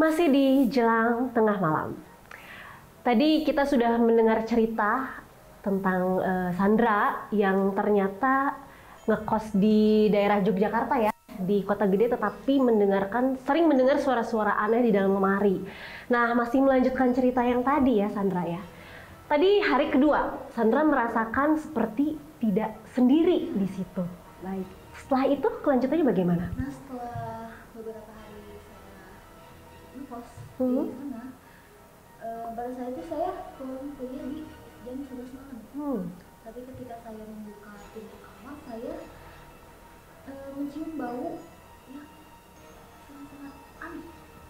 Masih di jelang tengah malam. Tadi kita sudah mendengar cerita tentang Sandra yang ternyata ngekos di daerah Yogyakarta ya, di kota gede, tetapi sering mendengar suara-suara aneh di dalam lemari. Nah, masih melanjutkan cerita yang tadi ya Sandra ya. Tadi hari kedua, Sandra merasakan seperti tidak sendiri di situ. Baik. Setelah itu kelanjutannya bagaimana? Nah, setelah beberapa hari saya ngekos di sana, pada saat itu saya pulang kuliah di jam 11 malam. Tapi ketika saya membuka pintu kamar, saya mencium bau yang sangat aneh,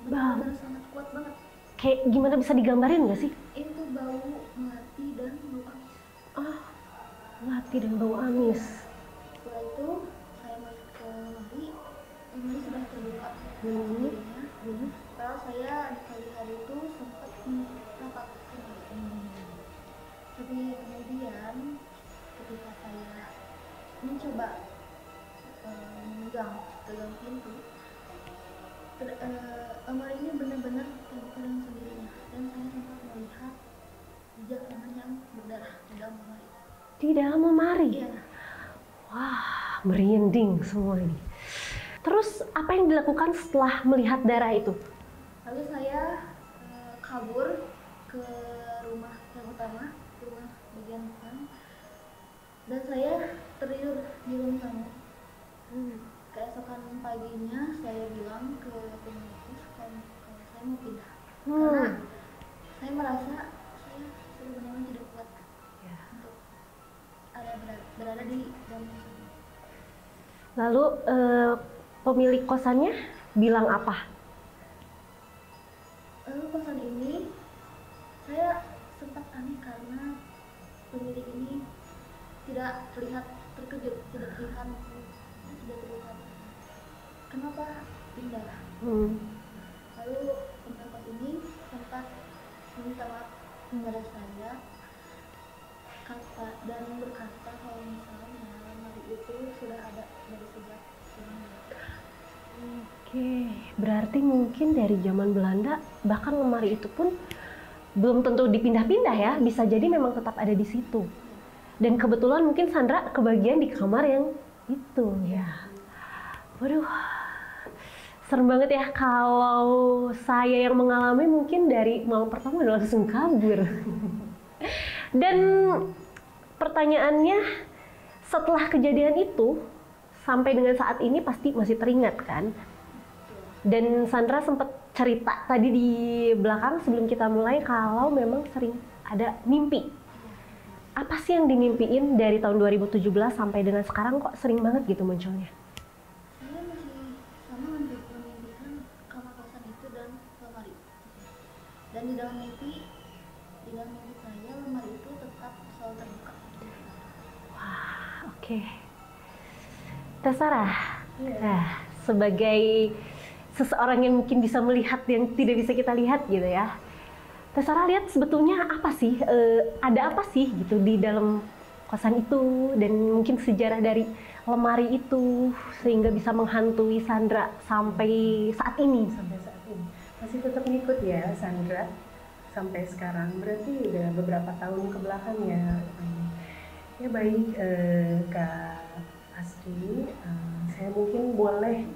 benar-benar sangat kuat banget. Kayak gimana, bisa digambarin nggak sih? Itu bau melati dan bau amis. Melati dan bau amis. Setelah itu saya masuk ke lemari sudah terbuka sendirinya. Kalau saya di pagi hari itu sempat merapat, tapi kemudian ketika saya mencoba memegang pintu, lemari ini benar-benar terbuka dengan sendirinya, dan saya sempat melihat jejak tangan yang berdarah di dalam lemari. Di dalam lemari? Iya. Wah, merinding semua ini. Terus apa yang dilakukan setelah melihat darah itu? Lalu saya kabur ke rumah yang utama, rumah bagian depan, dan saya tertidur di ruang tamu. Keesokan paginya saya bilang ke pemilik kos kalau saya mau pindah, karena saya merasa saya sudah benar-benar tidak kuat untuk berada di dalam kos ini. Lalu pemilik kosannya bilang apa? Lalu kosan ini saya sempat aneh karena pemilik ini tidak terlihat terkejut, tidak terlihat kenapa pindah. Lalu pemilik kos ini sempat meminta maaf kepada saya dan berkata kalau misalnya lemari itu sudah ada dari sejak sebelumnya. Oke, berarti mungkin dari zaman Belanda, bahkan lemari itu pun belum tentu dipindah-pindah ya, bisa jadi memang tetap ada di situ. Dan kebetulan mungkin Sandra kebagian di kamar yang itu ya. Waduh, serem banget ya. Kalau saya yang mengalami mungkin dari malam pertama udah langsung kabur. Dan pertanyaannya, setelah kejadian itu sampai dengan saat ini pasti masih teringat kan? Dan Sandra sempat cerita tadi di belakang sebelum kita mulai kalau memang sering ada mimpi. Apa sih yang dimimpiin dari tahun 2017 sampai dengan sekarang kok sering banget gitu munculnya? Saya masih sama memimpikan kamar kosan itu dan lemari. Dan di dalam mimpi saya lemari itu tetap selalu terbuka. Wah, oke. Teh Sarah, Iya. Nah, sebagai seseorang yang mungkin bisa melihat yang tidak bisa kita lihat gitu ya, Teh Sarah lihat sebetulnya apa sih, ada apa sih gitu di dalam kosan itu, dan mungkin sejarah dari lemari itu sehingga bisa menghantui Sandra sampai saat ini. Sampai saat ini masih tetap ngikut ya Sandra sampai sekarang, berarti udah beberapa tahun ke belakang ya. Ya baik, Kak Astri, saya mungkin boleh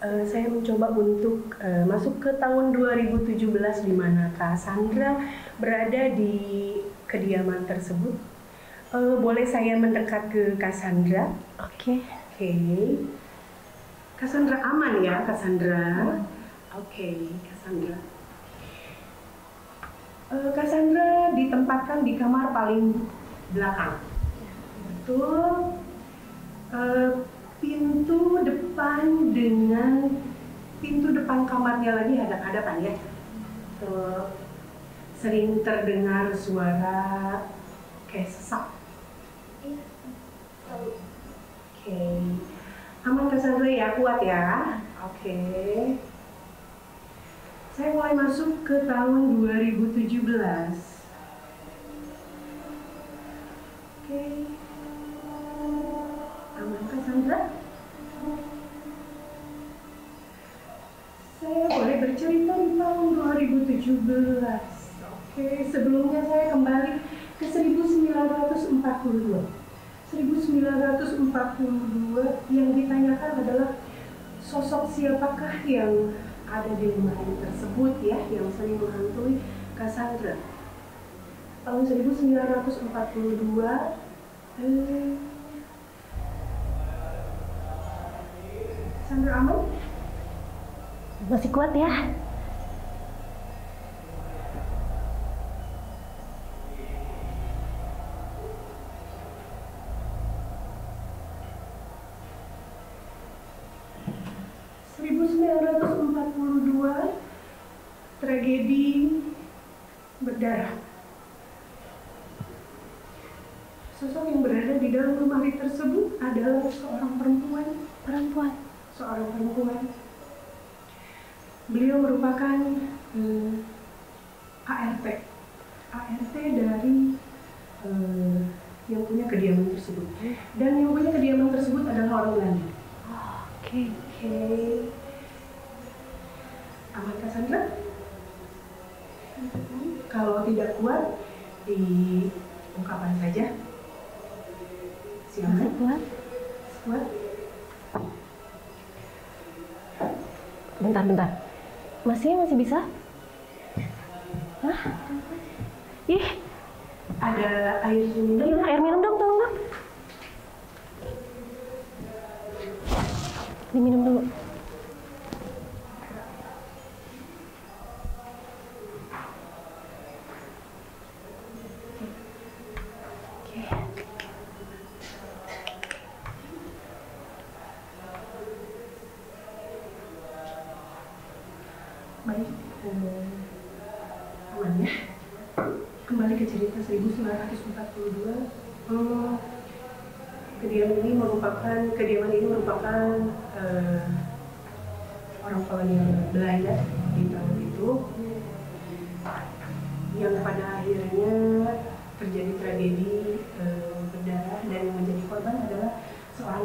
saya mencoba untuk masuk ke tahun 2017 di mana Kak Sandra berada di kediaman tersebut. Boleh saya mendekat ke Kak Sandra? Oke. Kak Sandra aman ya, Kak Sandra? Oke, Kak Sandra. Kak Sandra ditempatkan di kamar paling belakang. Betul. Pintu depan dengan pintu depan kamarnya lagi hadap-hadapan ya. Sering terdengar suara kayak sesak. Iya. Oke. Aman Kak Sandra ya, kuat ya. Oke. Saya mulai masuk ke tahun 2017. Oke. Aman Kak Sandra? Saya boleh bercerita di tahun 2017. Oke, sebelumnya saya kembali ke 1942. 1942 yang ditanyakan adalah sosok siapakah yang ada di lemari tersebut ya, yang sering menghantui Cassandra. Tahun 1942, Sandra aman? Masih kuat ya? Tragedi berdarah. Sosok yang berada di dalam lemari tersebut adalah seorang perempuan. Seorang perempuan. Beliau merupakan ART dari yang punya kediaman tersebut. Dan yang punya kediaman tersebut adalah orang Belanda. Oke. Aman Cassandra? Kalau tidak kuat, diungkapkan saja. Masih kuat? Kuat? Bentar. Masih bisa? Hah? Ih, Ada air minum? air minum dong, tolong dong. Diminum dulu. Baik, aman ya. Kembali ke cerita 1942. Kediaman ini merupakan orang kolonial Belanda di tahun itu, yang pada akhirnya terjadi tragedi berdarah, dan yang menjadi korban adalah seorang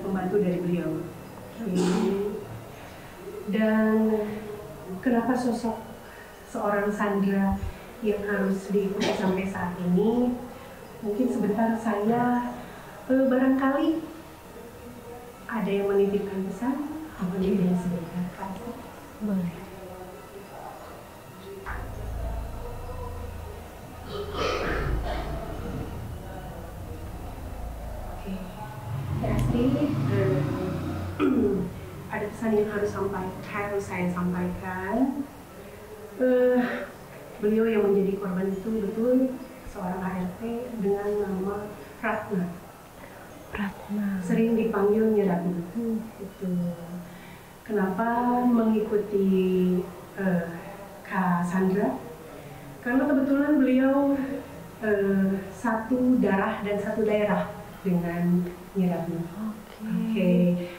pembantu dari beliau. Dan kenapa sosok seorang Sandra yang harus diikuti sampai saat ini? Mungkin sebentar saya barangkali ada yang menitipkan pesan, boleh dan sebentar Kak. Boleh. Oke. Ya, Asti, ada pesan yang harus saya sampaikan. Beliau yang menjadi korban itu betul seorang ART dengan nama Ratna. Sering dipanggil Nyi Ratna. Itu. Kenapa mengikuti Kak Sandra? Karena kebetulan beliau satu darah dan satu daerah dengan Nyi Ratna. Oke.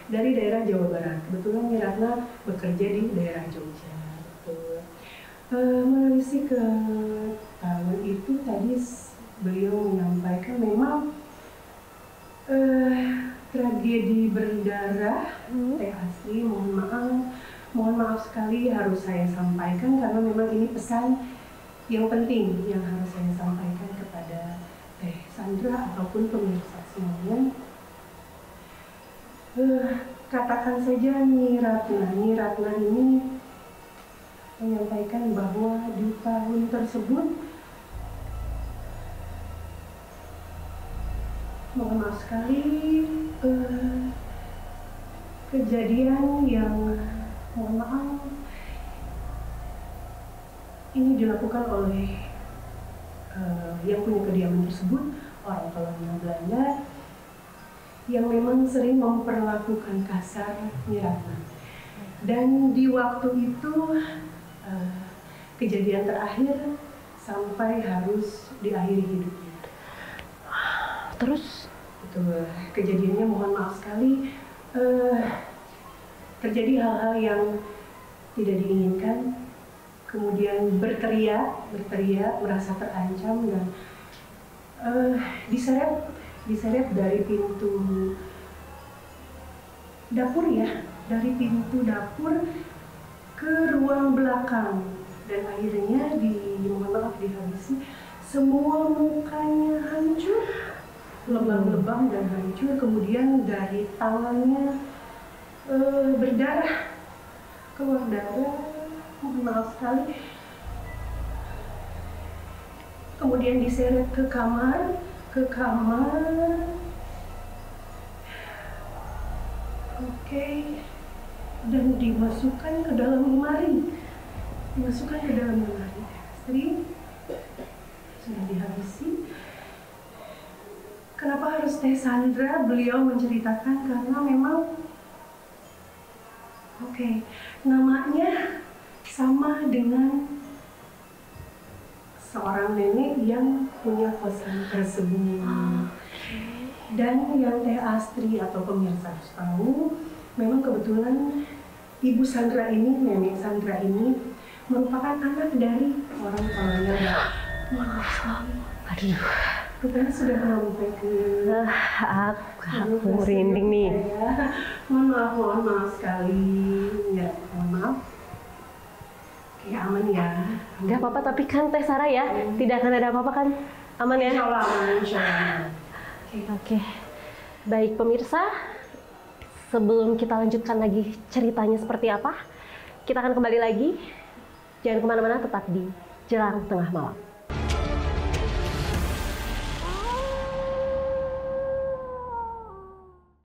Dari daerah Jawa Barat. Kebetulan Nyi Ratna bekerja di daerah Jogja. Menelisik ke tahun itu tadi beliau menyampaikan memang tragedi berdarah. Teh Astri, mohon maaf sekali harus saya sampaikan karena memang ini pesan yang penting yang harus saya sampaikan kepada Teh Sandra ataupun pemirsa semuanya. Katakan saja Nyi Ratna ini menyampaikan bahwa di tahun tersebut, mohon maaf sekali, kejadian yang mohon maaf ini dilakukan oleh yang punya kediaman tersebut, orang kolonial Belanda yang memang sering memperlakukan kasar Nyi Ratna. Dan di waktu itu kejadian terakhir sampai harus diakhiri hidupnya. Terus? Itu kejadiannya mohon maaf sekali, terjadi hal-hal yang tidak diinginkan, kemudian berteriak merasa terancam dan diseret dari pintu dapur ya, dari pintu dapur ke ruang belakang dan akhirnya mohon maaf dihabisi, semua mukanya hancur, lebam-lebam dan hancur, kemudian dari tangannya berdarah, keluar darah, mohon maaf sekali. Kemudian diseret ke kamar, oke, dan dimasukkan ke dalam lemari, Astri sudah dihabisi. Kenapa harus Teh Sandra? Beliau menceritakan karena memang, namanya sama dengan seorang nenek yang punya kosan tersebut. Dan yang Teh Astri atau pemirsa harus tahu, memang kebetulan Ibu Sandra ini, Nenek Sandra ini merupakan anak dari orang tuanya. Aduh, Kita sudah sampai ke aku merinding nih. Mohon maaf sekali. Ya, mohon maaf. Oke, aman ya. Nggak apa-apa, tapi kan Teh Sarah ya, tidak akan ada apa-apa kan? Aman ya? Insya Allah aman, insya Allah. Oke. Baik pemirsa, sebelum kita lanjutkan lagi ceritanya seperti apa, kita akan kembali lagi. Jangan kemana-mana, tetap di Jelang Tengah Malam.